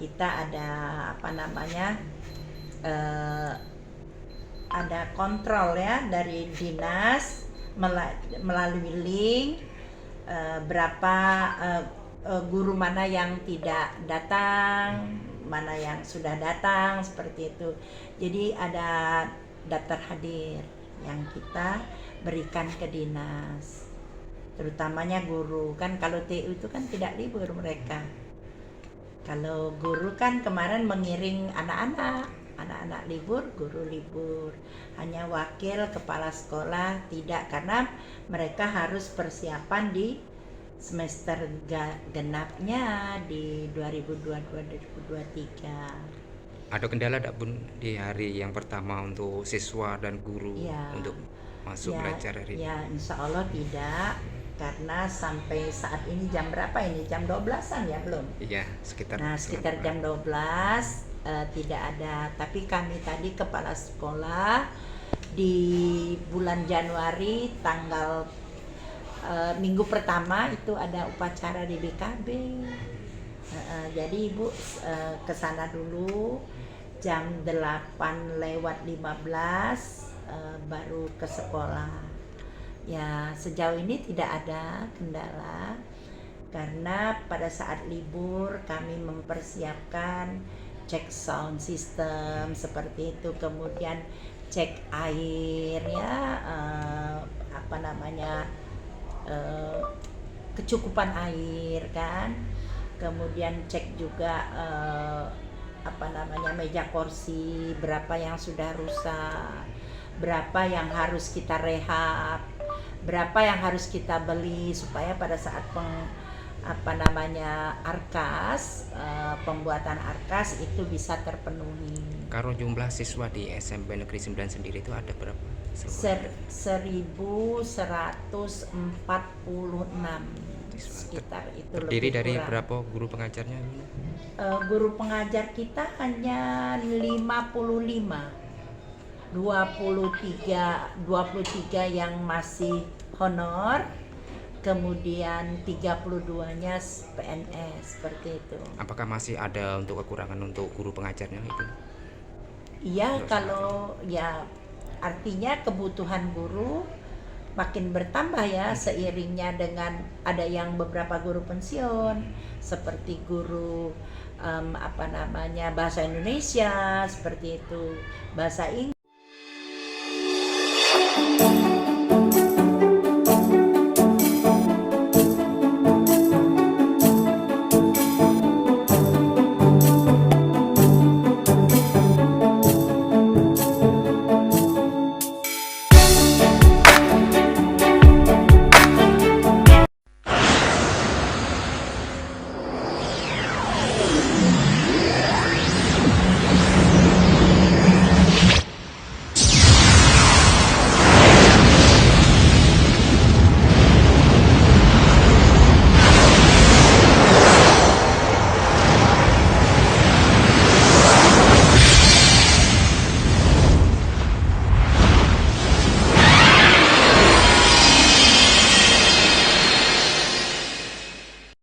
kita ada apa namanya ada kontrol ya dari dinas melalui link berapa guru mana yang tidak datang, mana yang sudah datang, seperti itu. Jadi ada daftar hadir yang kita berikan ke dinas, terutamanya guru. Kan kalau TU itu kan tidak libur mereka. Kalau guru kan kemarin mengiring anak-anak libur, guru libur. Hanya wakil kepala sekolah tidak, karena mereka harus persiapan di semester genapnya di 2022-2023. Ada kendala tak Bun di hari yang pertama untuk siswa dan guru Ya, untuk masuk belajar hari ini? Ya, insya Allah tidak, karena sampai saat ini jam berapa ini? Jam 12-an ya belum? Iya, sekitar jam 12 tidak ada. Tapi kami tadi kepala sekolah di bulan Januari tanggal minggu pertama itu ada upacara di BKB. Jadi Ibu ke sana dulu jam 8:15 baru ke sekolah. Ya, sejauh ini tidak ada kendala, karena pada saat libur kami mempersiapkan cek sound system seperti itu, kemudian cek air ya, kecukupan air kan, kemudian cek juga meja kursi berapa yang sudah rusak, berapa yang harus kita rehab, berapa yang harus kita beli supaya pada saat pembuatan arkas itu bisa terpenuhi. Kalau jumlah siswa di SMP Negeri 9 sendiri itu ada berapa? 1146 sekitar itu. Terdiri dari berapa guru pengajarnya? Guru pengajar kita hanya 55, 23 yang masih honor, kemudian 32-nya PNS, seperti itu. Apakah masih ada untuk kekurangan untuk guru pengajarnya itu? Iya, kalau ya artinya kebutuhan guru makin bertambah ya, seiringnya dengan ada yang beberapa guru pensiun seperti guru bahasa Indonesia, seperti itu, bahasa Inggris.